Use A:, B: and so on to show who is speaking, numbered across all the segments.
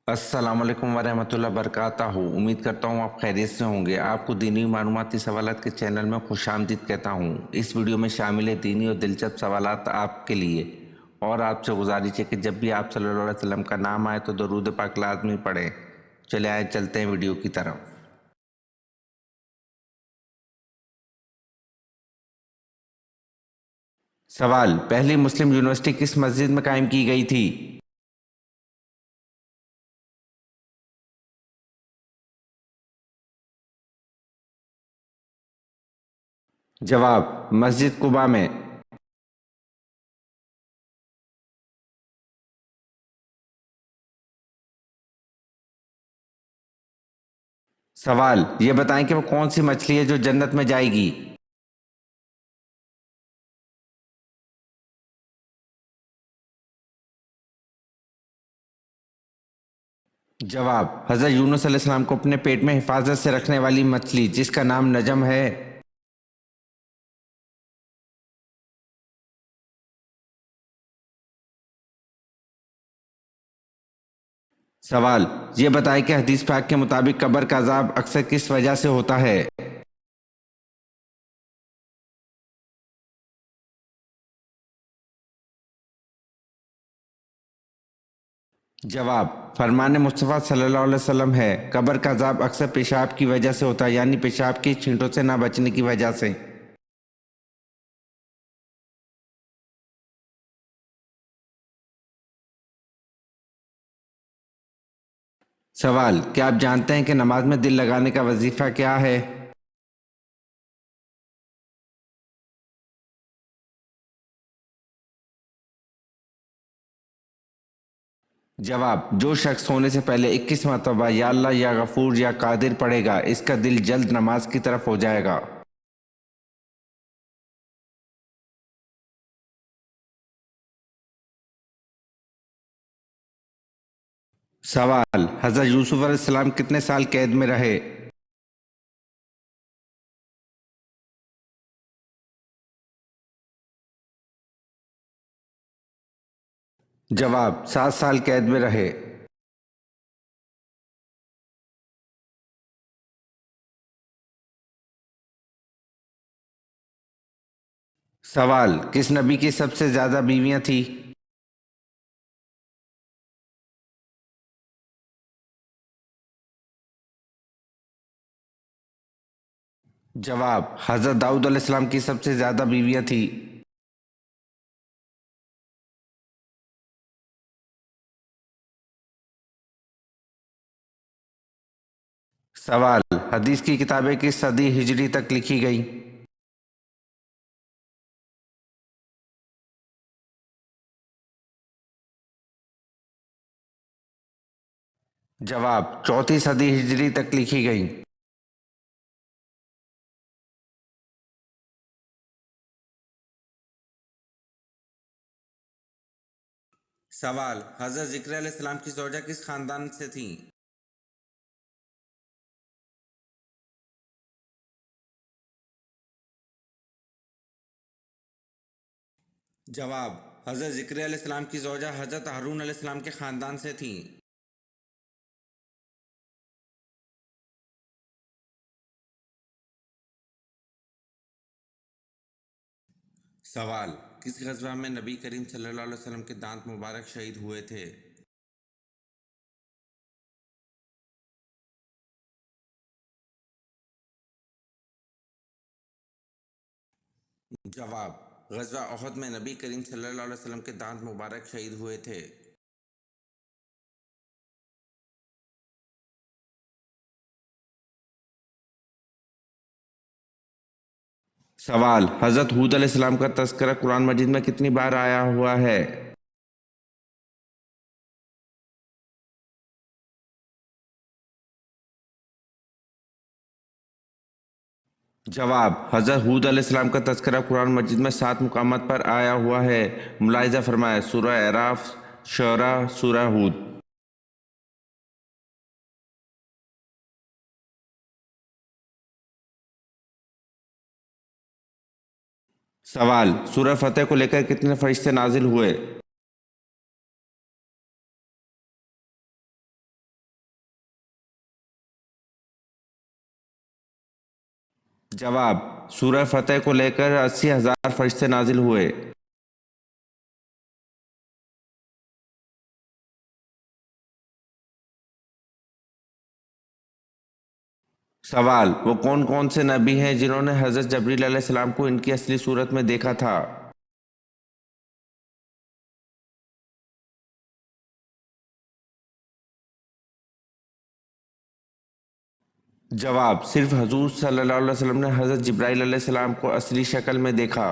A: السلام علیکم ورحمۃ اللہ وبرکاتہ. امید کرتا ہوں آپ خیریت سے ہوں گے. آپ کو دینی معلوماتی سوالات کے چینل میں خوش آمدید کہتا ہوں. اس ویڈیو میں شامل ہے دینی اور دلچسپ سوالات آپ کے لیے، اور آپ سے گزارش ہے کہ جب بھی آپ صلی اللہ علیہ وسلم کا نام آئے تو درود پاک لازمی پڑھیں. چلے آئے چلتے ہیں ویڈیو کی طرف. سوال: پہلی مسلم یونیورسٹی کس مسجد میں قائم کی گئی تھی؟ جواب: مسجد قباء میں. سوال: یہ بتائیں کہ وہ کون سی مچھلی ہے جو جنت میں جائے گی؟ جواب: حضرت یونس علیہ السلام کو اپنے پیٹ میں حفاظت سے رکھنے والی مچھلی جس کا نام نجم ہے. سوال: یہ بتائیں کہ حدیث پاک کے مطابق قبر کا عذاب اکثر کس وجہ سے ہوتا ہے؟ جواب: فرمان مصطفیٰ صلی اللہ علیہ وسلم ہے، قبر کا عذاب اکثر پیشاب کی وجہ سے ہوتا ہے، یعنی پیشاب کی چھینٹوں سے نہ بچنے کی وجہ سے. سوال: کیا آپ جانتے ہیں کہ نماز میں دل لگانے کا وظیفہ کیا ہے؟ جواب: جو شخص سونے سے پہلے 21 مرتبہ یا اللہ یا غفور یا قادر پڑھے گا، اس کا دل جلد نماز کی طرف ہو جائے گا. سوال: حضرت یوسف علیہ السلام کتنے سال قید میں رہے؟ جواب: 7 سال قید میں رہے. سوال: کس نبی کی سب سے زیادہ بیویاں تھیں؟ جواب: حضرت داؤد علیہ السلام کی سب سے زیادہ بیویاں تھیں. سوال: حدیث کی کتابیں کس صدی ہجری تک لکھی گئیں؟ جواب: چوتھی صدی ہجری تک لکھی گئیں. سوال: حضرت ذکر علیہ السلام کی زوجہ کس خاندان سے تھیں؟ جواب: حضرت ذکر علیہ السلام کی زوجہ حضرت ہارون علیہ السلام کے خاندان سے تھیں. سوال: کس غزوہ میں نبی کریم صلی اللہ علیہ وسلم کے دانت مبارک شہید ہوئے تھے؟ جواب: غزوہ احد میں نبی کریم صلی اللہ علیہ وسلم کے دانت مبارک شہید ہوئے تھے. سوال: حضرت ہود علیہ السلام کا تذکرہ قرآن مجید میں کتنی بار آیا ہوا ہے؟ جواب: حضرت ہود علیہ السلام کا تذکرہ قرآن مجید میں 7 مقامات پر آیا ہوا ہے. ملاحظہ فرمائے سورہ اعراف، شعراء، سورہ ہود. سوال: سورہ فتح کو لے کر کتنے فرشتے نازل ہوئے؟ जवाब, सूरह फतह को लेकर 80,000 फरिश्ते नाजिल हुए। सवाल, वो कौन कौन से नबी हैं जिन्होंने हजरत जबरील अलैहिस्सलाम को इनकी असली सूरत में देखा था? जवाब, सिर्फ हजूर सल्लल्लाहु अलैहि वसल्लम ने हजरत जिब्राइल अलैहिस्सलाम को असली शक्ल में देखा।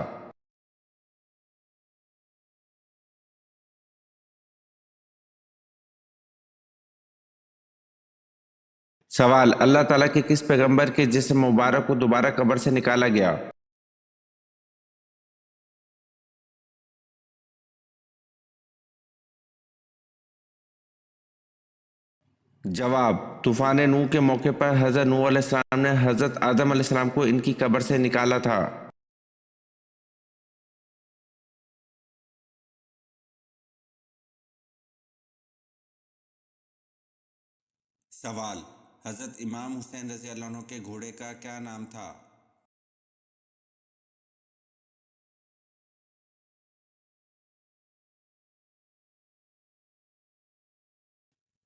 A: सवाल, अल्लाह ताला के किस पैगंबर के जिस्म मुबारक को दोबारा कब्र से निकाला गया? जवाब, तूफान नूह के मौके पर हजरत नूह अलैहिस्सलाम ने हजरत आदम अलैहिस्सलाम को इनकी कब्र से निकाला था। सवाल, हजरत इमाम हुसैन रज़ी अल्लाह अन्हु के घोड़े का क्या नाम था?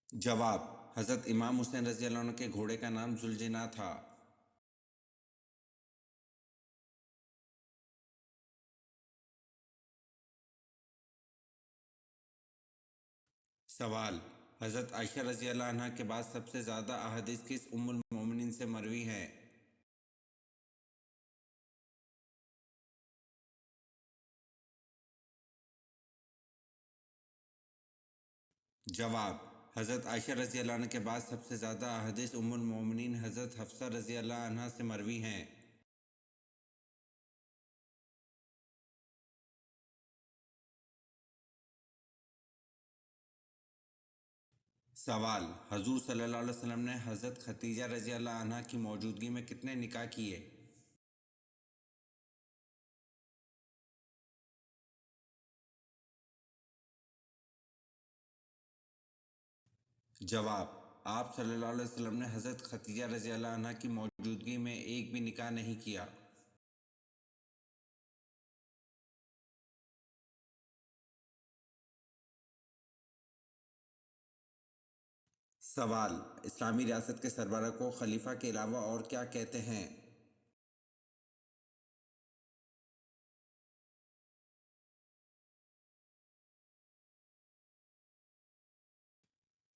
A: जवाब, हजरत इमाम हुसैन रज़ी अल्लाह अन्हु के घोड़े का नाम जुलजिना था। सवाल, हजरत आयशा रज़ी अल्लाह अन्हा के बाद सबसे ज़्यादा अहादीस किस उम्मुल मोमिनीन से मरवी हैं? जवाब, हजरत आयशा रज़ी अल्लाह अन्हा के बाद सबसे ज़्यादा अहादीस उम्मुल मोमिनीन हजरत हफ्सा रज़ी अल्लाह अन्हा से मरवी हैं। सवाल, हजूर सल्लल्लाहु अलैहि वसल्लम ने हजरत खतीजा रज़ी अल्लाह अन्हा की मौजूदगी में कितने निकाह किए? जवाब, आप सल्लल्लाहु अलैहि वसल्लम ने हजरत खतीजा रज़ी अल्लाह अन्हा की मौजूदगी में एक भी निकाह नहीं किया। सवाल, इस्लामी रियासत के सरबराह को खलीफा के अलावा और क्या कहते हैं?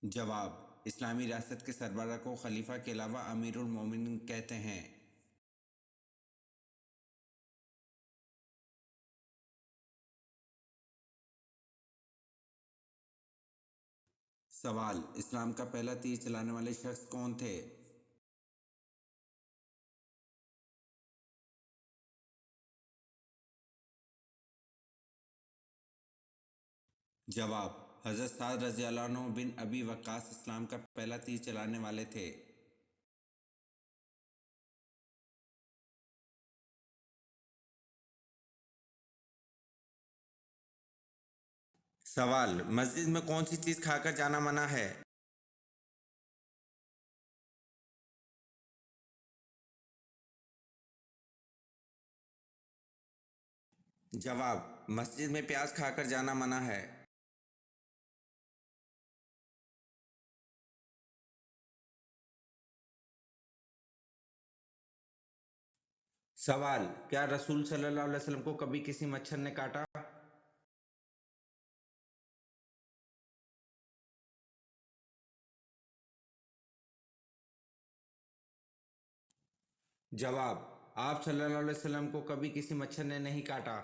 A: जवाब, इस्लामी रियासत के सरबराह को खलीफा के अलावा अमीरुल मोमिनीन कहते हैं। सवाल, इस्लाम का पहला तीर चलाने वाले शख्स कौन थे? जवाब, हजरत साद रज़ी अल्लाह अन्हु बिन अबी वक्कास इस्लाम का पहला तीर चलाने वाले थे। सवाल, मस्जिद में कौन सी चीज़ खाकर जाना मना है? जवाब, मस्जिद में प्याज खाकर जाना मना है। सवाल, क्या रसूल सल्लल्लाहु अलैहि वसल्लम को कभी किसी मच्छर ने काटा? जवाब, आप सल्लल्लाहु अलैहि वसल्लम को कभी किसी मच्छर ने नहीं काटा।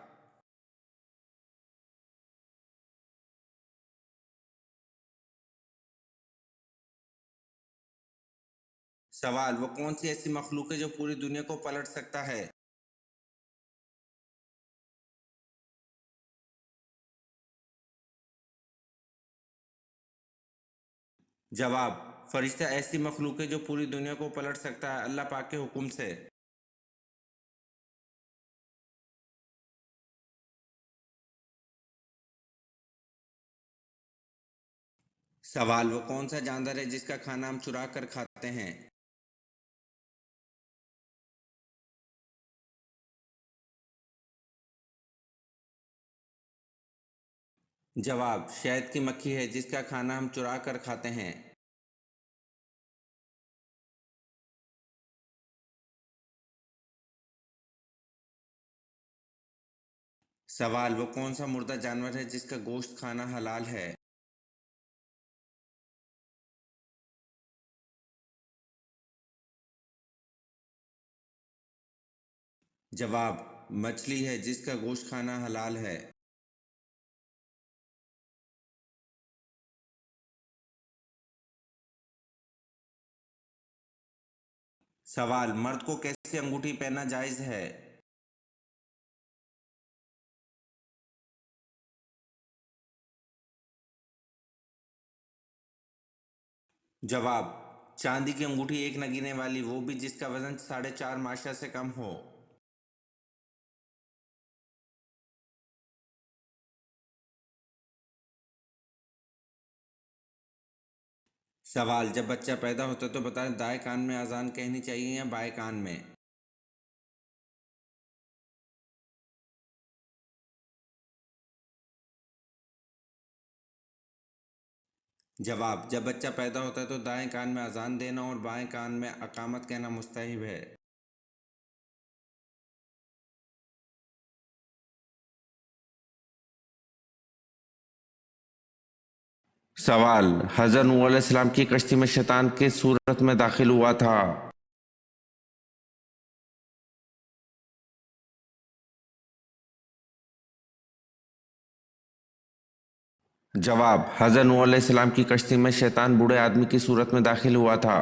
A: सवाल, वो कौन सी ऐसी मखलूक है जो पूरी दुनिया को पलट सकता है? जवाब, फरिश्ता ऐसी मखलूक है जो पूरी दुनिया को पलट सकता है अल्लाह पाक के हुक्म से। सवाल, वो कौन सा जानवर है जिसका खाना हम चुरा कर खाते हैं? जवाब, शहद की मक्खी है जिसका खाना हम चुरा कर खाते हैं। सवाल, वो कौन सा मुर्दा जानवर है जिसका गोश्त खाना हलाल है? जवाब, मछली है जिसका गोश्त खाना हलाल है। सवाल, मर्द को कैसी अंगूठी पहनना जायज है? जवाब, चांदी की अंगूठी एक नगीने वाली, वो भी जिसका वजन 4.5 माशा से कम हो। सवाल, जब बच्चा पैदा होता है तो बताएं दाएं कान में अजान कहनी चाहिए या बाएं कान में? जवाब, जब बच्चा पैदा होता है तो दाएं कान में अजान देना और बाएं कान में अकामत कहना मुस्तहब है। सवाल, हज़रत नूह अलैहिस्सलाम की कश्ती में शैतान किस सूरत में दाखिल हुआ था? जवाब, हज़रत नूह अलैहिस्सलाम की कश्ती में शैतान बूढ़े आदमी की सूरत में दाखिल हुआ था।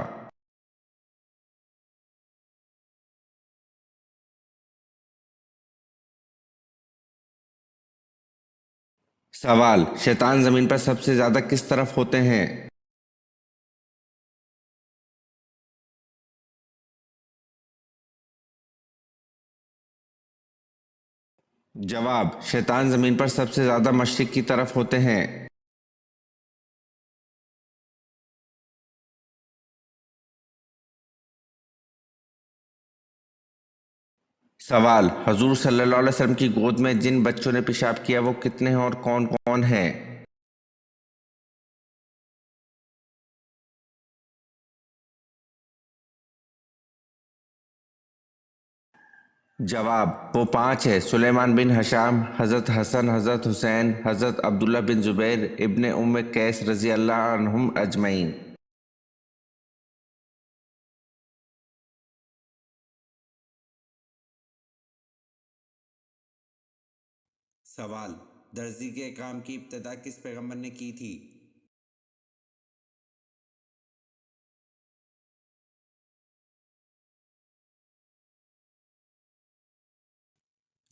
A: सवाल, शैतान जमीन पर सबसे ज्यादा किस तरफ होते हैं? जवाब, शैतान जमीन पर सबसे ज्यादा मशरिक की तरफ होते हैं। सवाल, हजूर सल्लल्लाहु अलैहि वसल्लम की गोद में जिन बच्चों ने पेशाब किया वो कितने हैं और कौन कौन हैं? जवाब, वो 5 है। सुलेमान बिन हशाम, हज़रत हसन, हज़रत हुसैन, हज़रत अब्दुल्ला बिन जुबैर, इब्ने उम्म कैस रज़ी अल्लाह अन्हुम अजमईन। सवाल, दर्जी के काम की इब्तिदा किस पैगंबर ने की थी?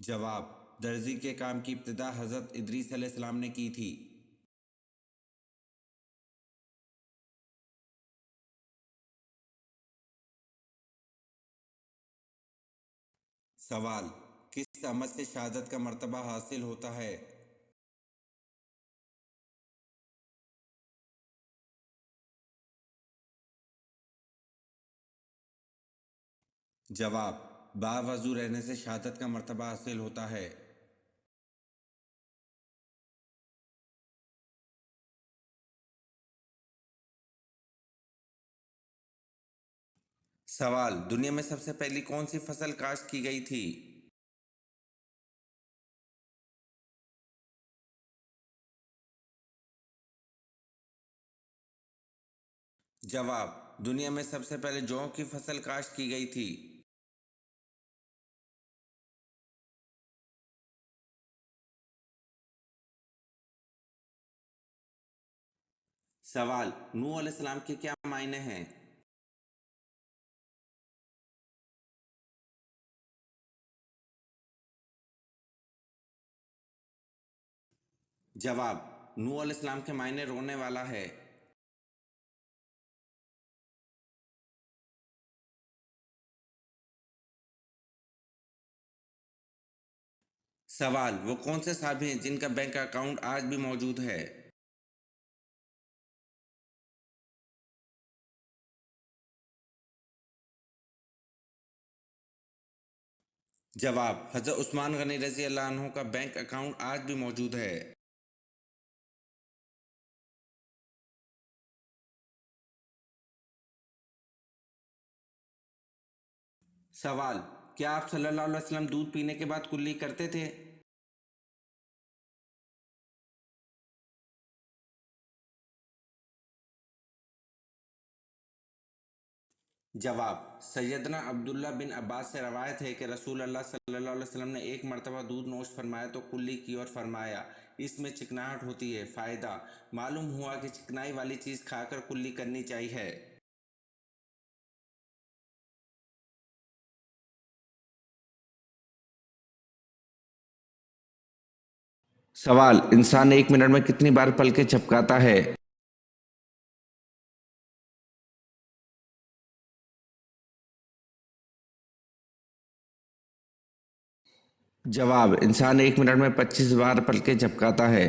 A: जवाब, दर्जी के काम की इब्तिदा हज़रत इदरीस अलैहिस्सलाम ने की थी। सवाल, किस अमल से शहादत का मर्तबा हासिल होता है? जवाब, बावजू रहने से शहादत का मर्तबा हासिल होता है। सवाल, दुनिया में सबसे पहली कौन सी फसल काश्त की गई थी? जवाब, दुनिया में सबसे पहले जौ की फसल काश्त की गई थी। सवाल, नूह अलैहिस्सलाम के क्या मायने हैं? जवाब, नूह अलैहिस्सलाम के मायने रोने वाला है। सवाल, वो कौन से साहब हैं जिनका बैंक अकाउंट आज भी मौजूद है? जवाब, हजरत उस्मान गनी रजी अल्लाह अन्हु का बैंक अकाउंट आज भी मौजूद है। सवाल: क्या आप सल्लल्लाहु अलैहि वसल्लम दूध पीने के बाद कुल्ली करते थे? जवाब: सैयदना अब्दुल्ला बिन अब्बास से रवायत है कि रसूल अल्लाह सल्लल्लाहु अलैहि वसल्लम ने एक मर्तबा दूध नोश फरमाया तो कुल्ली की और फरमाया, इसमें चिकनाहट होती है। फ़ायदा: मालूम हुआ कि चिकनाई वाली चीज़ खाकर कुल्ली करनी चाहिए। सवाल: इंसान एक मिनट में कितनी बार पलकें झपकाता है? जवाब: इंसान एक मिनट में 25 बार पलकें झपकाता है।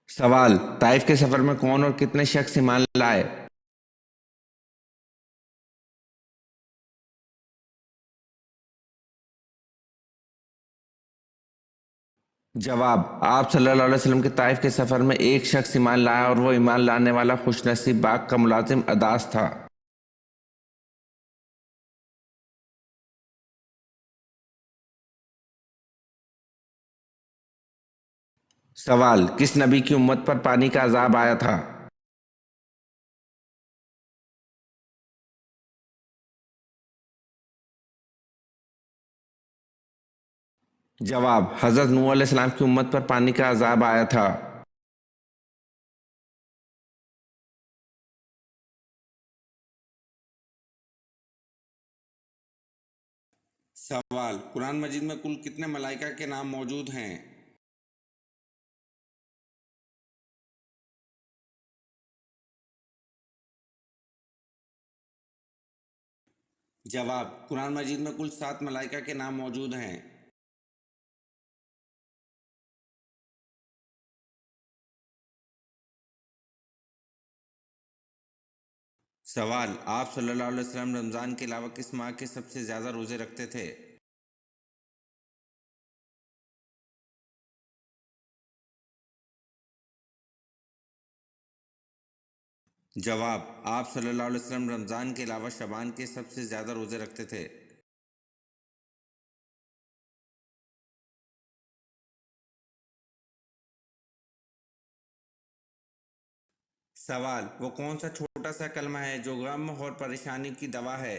A: सवाल: ताइफ के सफर में कौन और कितने शख्स ईमान लाए? जवाब: आप सल्लल्लाहु अलैहि वसल्लम के ताइफ के सफर में एक शख्स ईमान लाया और वो ईमान लाने वाला खुशनसीब बाग का मुलाजिम अदास था। सवाल: किस नबी की उम्मत पर पानी का अजाब आया था? जवाब: हजरत नूह अलैहिस्सलाम की उम्मत पर पानी का अजाब आया था। सवाल: कुरान मजीद में कुल कितने मलाइका के नाम मौजूद हैं? जवाब: कुरान मजीद में कुल 7 मलाइका के नाम मौजूद हैं। सवाल: आप सल्लल्लाहु अलैहि वसल्लम रमज़ान के अलावा किस माह के सबसे ज़्यादा रोज़े रखते थे? जवाब: आप सल्लल्लाहु अलैहि वसल्लम रमज़ान के अलावा शबान के सबसे ज़्यादा रोज़े रखते थे। सवाल: वो कौन सा छोटा सा कलमा है जो गम और परेशानी की दवा है?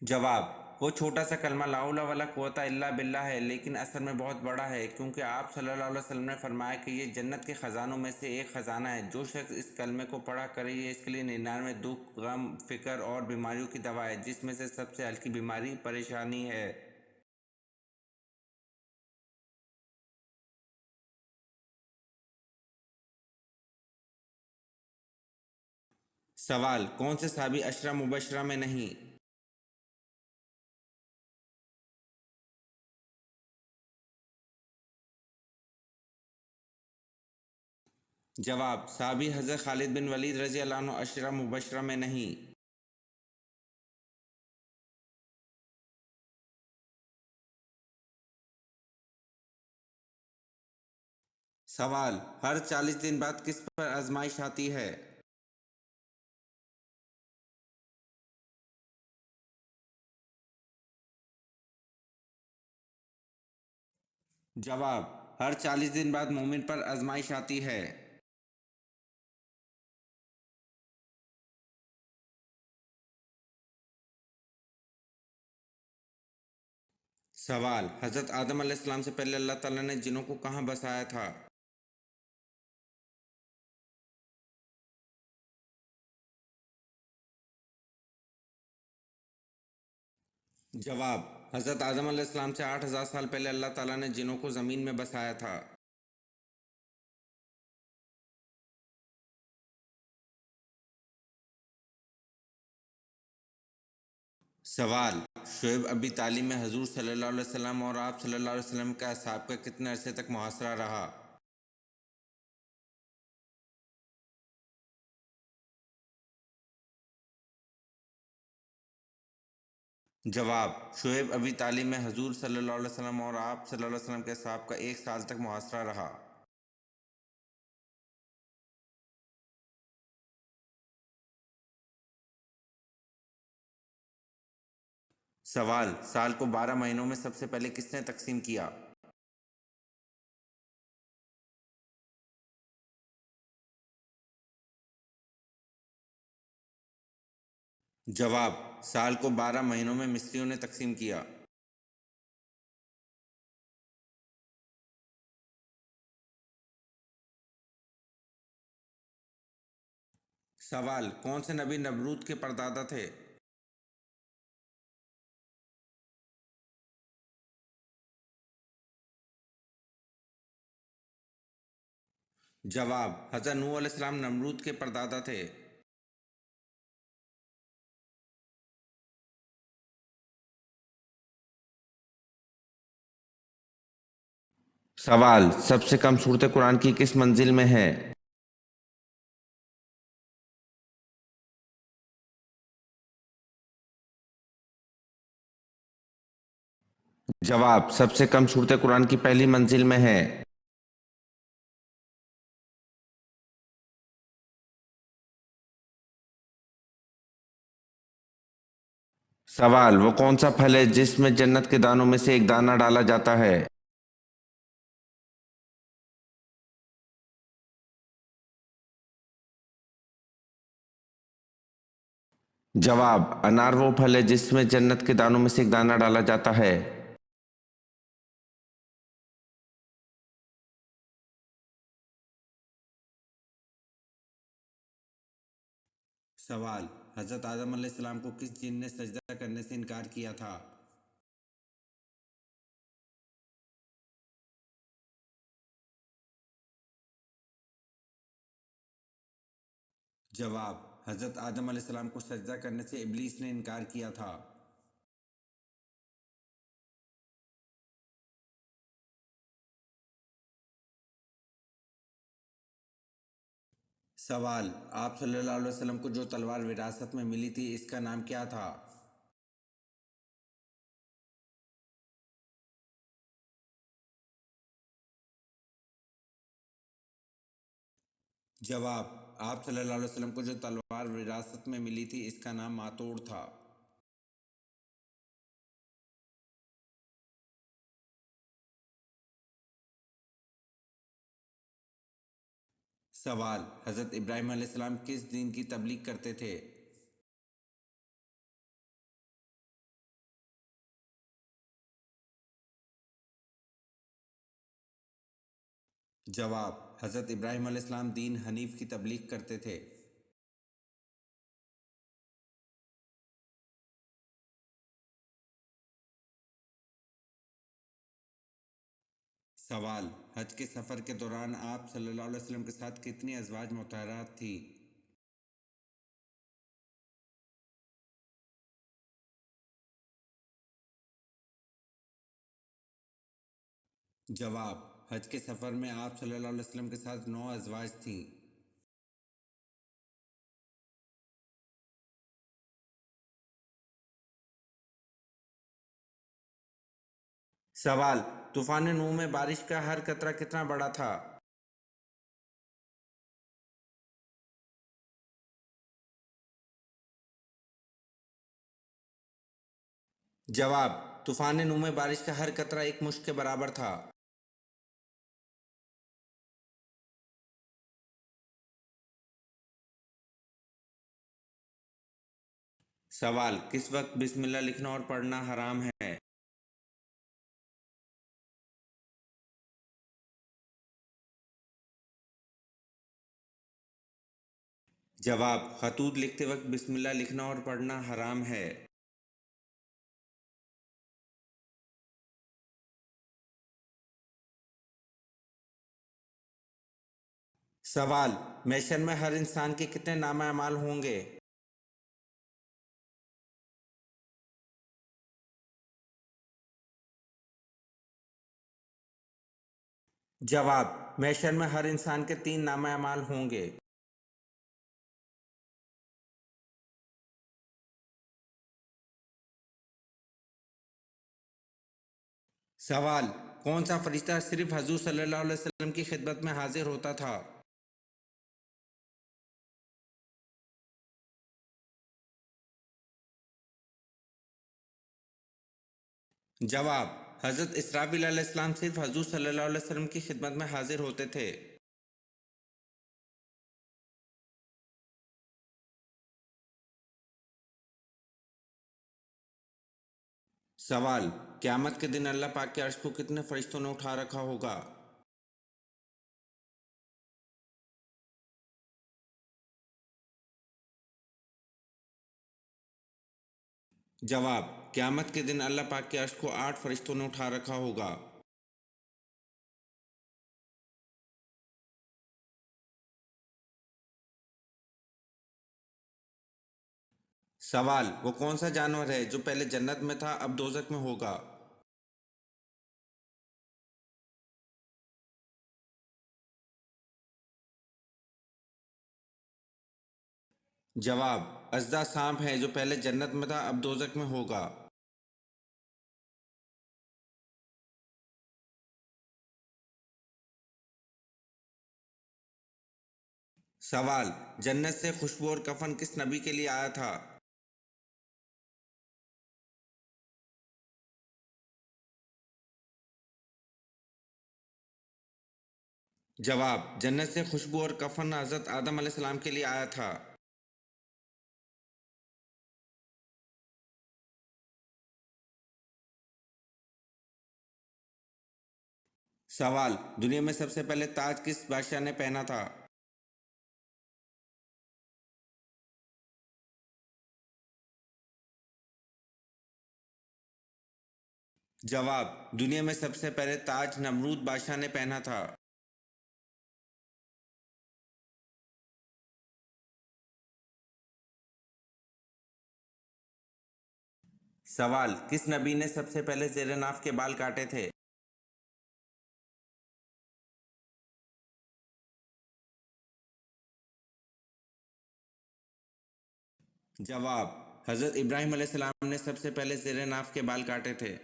A: जवाब: वो छोटा सा कलमा ला हौला वला कुव्वता इल्ला बिल्लाह है, लेकिन असल में बहुत बड़ा है, क्योंकि आप सल्लल्लाहु अलैहि वसल्लम ने फरमाया कि ये जन्नत के ख़जानों में से एक ख़जाना है। जो शख्स इस कलमे को पढ़ा करे, ये इसके लिए 99 दुख, गम, फिक्र और बीमारियों की दवा है, जिसमें से सबसे हल्की बीमारी परेशानी है। सवाल: कौन से सहाबी अशरा मुबशरा में नहीं? जवाब: सहाबी हज़रत खालिद बिन वलीद रज़ी अल्लाह अन्हु अशरा मुबशरा में नहीं। सवाल: हर 40 दिन बाद किस पर आजमाइश आती है? जवाब: हर 40 दिन बाद मोमिन पर आजमाइश आती है। सवाल: हज़रत आदम अलैहिस्सलाम से पहले अल्लाह ताला ने जिनों को कहाँ बसाया था? जवाब: हज़रत आदम अलैहिस्सलाम से 8000 साल पहले अल्लाह ताला ने जिनों को ज़मीन में बसाया था। सवाल: शुएब अबी तालिब में हजूर सल्लल्लाहु अलैहि वसल्लम और आप सल्लल्लाहु अलैहि वसल्लम का असहाब का कितने अरसे तक मुहासरा रहा? جواب: شعیب ابھی تعلیم میں حضور صلی اللہ علیہ وسلم اور آپ صلی اللہ علیہ وسلم کے اصحاب کا 1 سال تک محاصرہ رہا۔ سوال: سال کو 12 مہینوں میں سب سے پہلے کس نے تقسیم کیا؟ جواب: سال کو 12 مہینوں میں مصریوں نے تقسیم کیا۔ سوال: کون سے نبی نمرود کے پردادا تھے؟ جواب: حضرت نوح علیہ السلام نمرود کے پردادا تھے۔ سوال: سب سے کم صورتیں قرآن کی کس منزل میں ہے؟ جواب: سب سے کم صورتیں قرآن کی پہلی منزل میں ہے۔ سوال: وہ کون سا پھل ہے جس میں جنت کے دانوں میں سے ایک دانہ ڈالا جاتا ہے؟ جواب: انار وہ پھل ہے جس میں جنت کے دانوں میں سے ایک دانہ ڈالا جاتا ہے۔ سوال: حضرت آدم علیہ السلام کو کس جن نے سجدہ کرنے سے انکار کیا تھا؟ جواب: حضرت آدم علیہ السلام کو سجدہ کرنے سے ابلیس نے انکار کیا تھا۔ سوال: آپ صلی اللہ علیہ وسلم کو جو تلوار وراثت میں ملی تھی اس کا نام کیا تھا؟ جواب: آپ صلی اللہ علیہ وسلم کو جو تلوار وراثت میں ملی تھی اس کا نام ماتوڑ تھا۔ سوال: حضرت ابراہیم علیہ السلام کس دین کی تبلیغ کرتے تھے؟ جواب: حضرت ابراہیم علیہ السلام دین حنیف کی تبلیغ کرتے تھے۔ سوال: حج کے سفر کے دوران آپ صلی اللہ علیہ وسلم کے ساتھ کتنی ازواج مطہرات تھی؟ جواب: حج کے سفر میں آپ صلی اللہ علیہ وسلم کے ساتھ 9 ازواج تھیں۔ سوال: طوفان نوح میں بارش کا ہر قطرہ کتنا بڑا تھا؟ جواب: طوفان نوح میں بارش کا ہر قطرہ ایک مشت کے برابر تھا۔ سوال: کس وقت بسم اللہ لکھنا اور پڑھنا حرام ہے؟ جواب: خطوط لکھتے وقت بسم اللہ لکھنا اور پڑھنا حرام ہے۔ سوال: محشر میں ہر انسان کے کتنے نامہ اعمال ہوں گے؟ جواب: محشر میں ہر انسان کے 3 نامہ اعمال ہوں گے۔ सवाल: कौन सा फरिश्ता सिर्फ हजूर सल्लल्लाहु अलैहि वसल्लम की खिदमत में हाजिर होता था? जवाब: हजरत इसराफील अलैहिस्सलाम सिर्फ हजूर सल्लल्लाहु अलैहि वसल्लम की खिदमत में हाजिर होते थे। सवाल: क़यामत के दिन अल्लाह पाक के अर्श को कितने फरिश्तों ने उठा रखा होगा? जवाब: क़यामत के दिन अल्लाह पाक के अर्श को 8 फरिश्तों ने उठा रखा होगा। सवाल: वो कौन सा जानवर है जो पहले जन्नत में था अब दोजख में होगा? जवाब: अजदा सांप है जो पहले जन्नत में था अब दोजख में होगा। सवाल: जन्नत से खुशबू और कफन किस नबी के लिए आया था? जवाब: जन्नत से खुशबू और कफन हजरत आदम अलैहिस्सलाम के लिए आया था। सवाल: दुनिया में सबसे पहले ताज किस बादशाह ने पहना था? जवाब: दुनिया में सबसे पहले ताज नमरूद बादशाह ने पहना था। सवाल: किस नबी ने सबसे पहले ज़ेरे नाफ के बाल काटे थे? जवाब: हजरत इब्राहिम अलैहिस्सलाम ने सबसे पहले ज़ेरे नाफ के बाल काटे थे।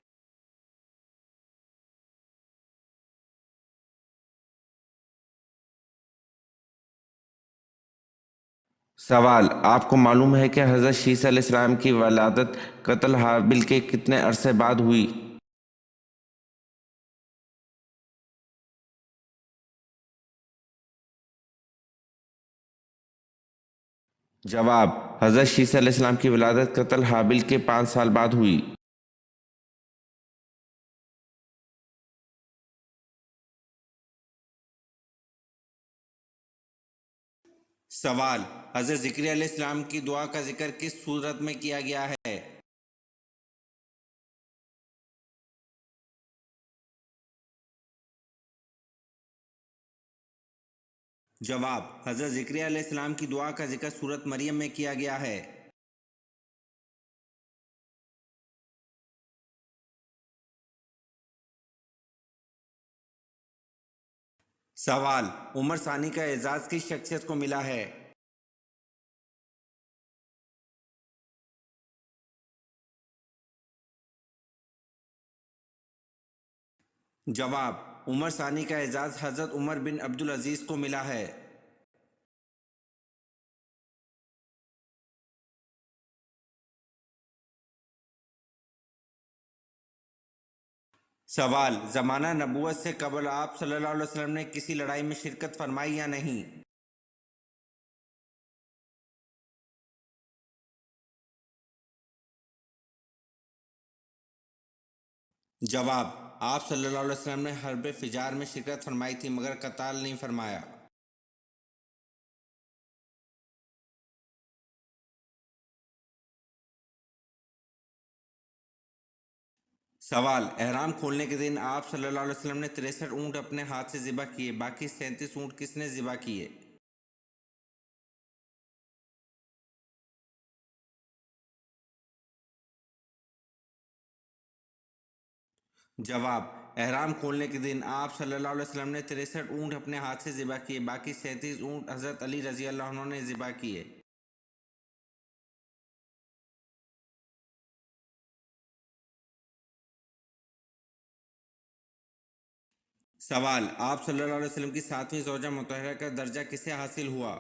A: सवाल: आपको मालूम है कि हजरत शीस अलैहिस्सलाम की वलादत कत्ल हाबिल के कितने अरसे बाद हुई? जवाब: हजरत शीस अलैहिस्सलाम की वलादत कत्ल हाबिल के 5 साल बाद हुई। सवाल: हजरत ज़िक्रिया अलैहिस्सलाम की दुआ का जिक्र किस सूरत में किया गया है? जवाब: हजरत ज़िक्रिया अलैहिस्सलाम की दुआ का जिक्र सूरत मरियम में किया गया है। सवाल: उमर सानी का एजाज़ किस शख्सियत को मिला है? जवाब: उमर सानी का एजाज़ हजरत उमर बिन अब्दुल अजीज़ को मिला है। सवाल: ज़माना नबूवत से कबल आप सल्लल्लाहु अलैहि वसल्लम ने किसी लड़ाई में शिरकत फरमाई या नहीं? जवाब: आप सल्लल्लाहु अलैहि वसल्लम ने हर्ब फिजार में शिरकत फरमाई थी मगर कताल नहीं फरमाया। सवाल: एहराम खोलने के दिन आप सल्लल्लाहु अलैहि वसल्लम ने 63 ऊँट अपने हाथ से ज़िबा किए, बाकी 37 ऊँट किसने ज़िबा किए? जवाब: एहराम खोलने के दिन आप सल्लल्लाहु अलैहि वसल्लम ने 63 ऊँट अपने हाथ से ज़िबा किए, बाकी 37 ऊँट हज़रत अली रज़ी अल्लाह अन्हु ने ज़िबा किए। سوال: آپ صلی اللہ علیہ وسلم کی ساتویں زوجہ مطہرہ کا درجہ کسے حاصل ہوا؟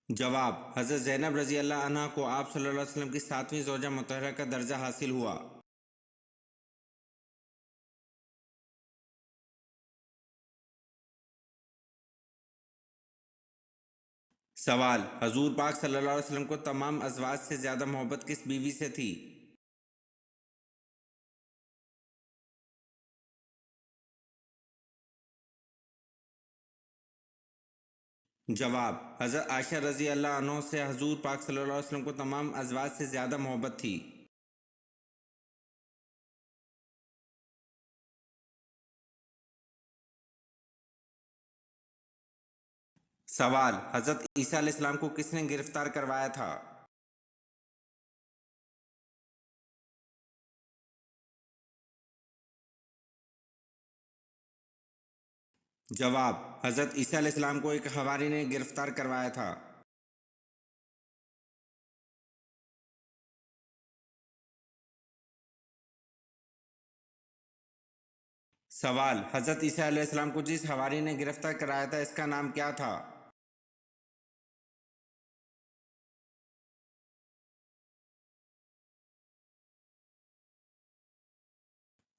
A: جواب: حضرت زینب رضی اللہ عنہا کو آپ صلی اللہ علیہ وسلم کی ساتویں زوجہ مطہرہ کا درجہ حاصل ہوا۔ سوال: حضور پاک صلی اللہ علیہ وسلم کو تمام ازواج سے زیادہ محبت کس بیوی سے تھی؟ جواب: حضرت عائشہ رضی اللہ عنہ سے حضور پاک صلی اللہ علیہ وسلم کو تمام ازواج سے زیادہ محبت تھی۔ سوال: حضرت عیسیٰ علیہ السلام کو کس نے گرفتار کروایا تھا؟ جواب: حضرت عیسیٰ علیہ السلام کو ایک حواری نے گرفتار کروایا تھا۔ سوال: حضرت عیسیٰ علیہ السلام کو جس حواری نے گرفتار کرایا تھا اس کا نام کیا تھا؟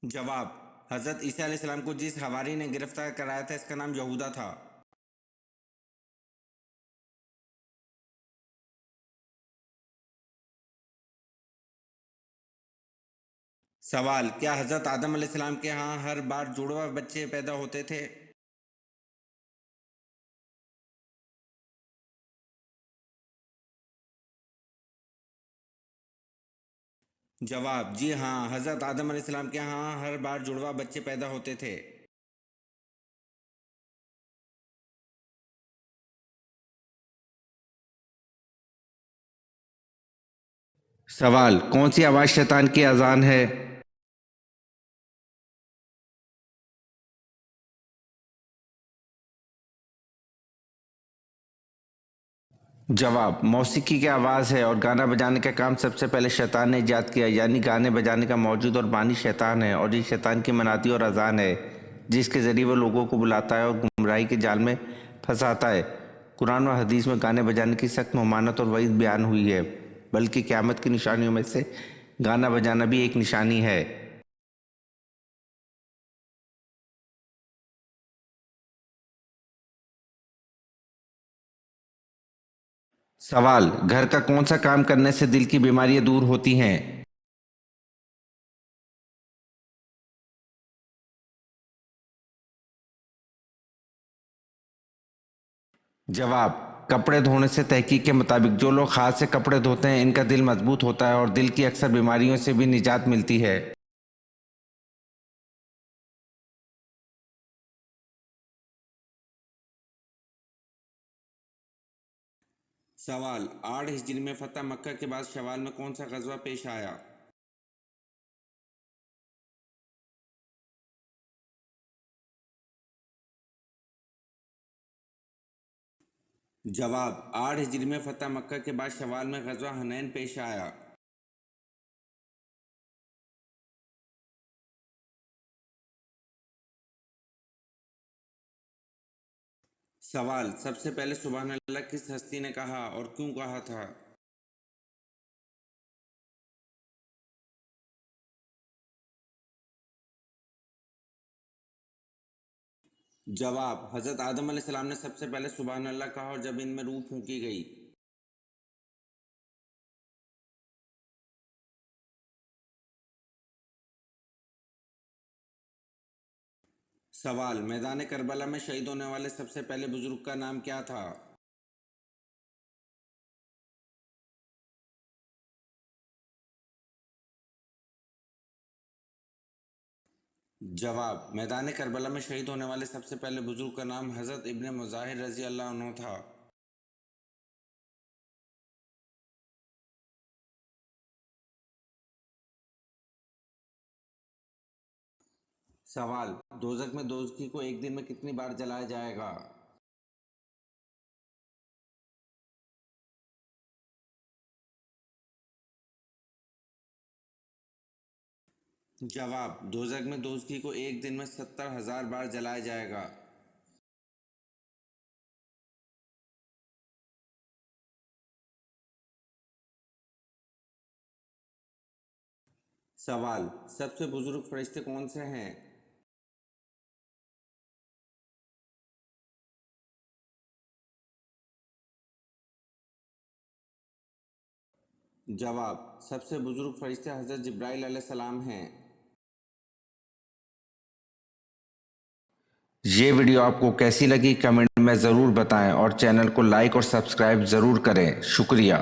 A: جواب: حضرت عیسیٰ علیہ السلام کو جس حواری نے گرفتار کرایا تھا اس کا نام یہودا تھا۔ سوال: کیا حضرت آدم علیہ السلام کے ہاں ہر بار جڑواں بچے پیدا ہوتے تھے؟ جواب: جی ہاں، حضرت آدم علیہ السلام کے ہاں ہر بار جڑواں بچے پیدا ہوتے تھے۔ سوال: کون سی آواز شیطان کی اذان ہے؟ جواب: موسیقی کی آواز ہے، اور گانا بجانے کا کام سب سے پہلے شیطان نے ایجاد کیا، یعنی گانے بجانے کا موجود اور بانی شیطان ہے، اور یہ شیطان کی منادی اور اذان ہے جس کے ذریعے وہ لوگوں کو بلاتا ہے اور گمراہی کے جال میں پھنساتا ہے۔ قرآن و حدیث میں گانے بجانے کی سخت ممانعت اور وعید بیان ہوئی ہے، بلکہ قیامت کی نشانیوں میں سے گانا بجانا بھی ایک نشانی ہے۔ سوال: گھر کا کون سا کام کرنے سے دل کی بیماریاں دور ہوتی ہیں؟ جواب: کپڑے دھونے سے تحقیق کے مطابق جو لوگ ہاتھ سے کپڑے دھوتے ہیں ان کا دل مضبوط ہوتا ہے اور دل کی اکثر بیماریوں سے بھی نجات ملتی ہے۔ سوال: 8 ہجری میں فتح مکہ کے بعد شوال میں کون سا غزوہ پیش آیا؟ جواب: 8 ہجری میں فتح مکہ کے بعد شوال میں غزوہ حنین پیش آیا۔ سوال: سب سے پہلے سبحان اللہ کس ہستی نے کہا اور کیوں کہا تھا؟ جواب: حضرت آدم علیہ السلام نے سب سے پہلے سبحان اللہ کہا اور جب ان میں روح پھونکی گئی۔ سوال: میدان کربلا میں شہید ہونے والے سب سے پہلے بزرگ کا نام کیا تھا؟ جواب: میدان کربلا میں شہید ہونے والے سب سے پہلے بزرگ کا نام حضرت ابن مظاہر رضی اللہ عنہ تھا۔ سوال: دوزخ میں دوزخی کو ایک دن میں کتنی بار جلایا جائے گا؟ जवाब: दोज़ख में दोज़खी को एक दिन में 70,000 बार जलाया जाएगा। सवाल: सबसे बुजुर्ग फरिश्ते कौन से हैं? जवाब: सबसे बुजुर्ग फरिश्ते हज़रत जिब्राइल अलैहिस्सलाम हैं। ये वीडियो आपको कैसी लगी कमेंट में ज़रूर बताएं और चैनल को लाइक और सब्सक्राइब ज़रूर करें। शुक्रिया।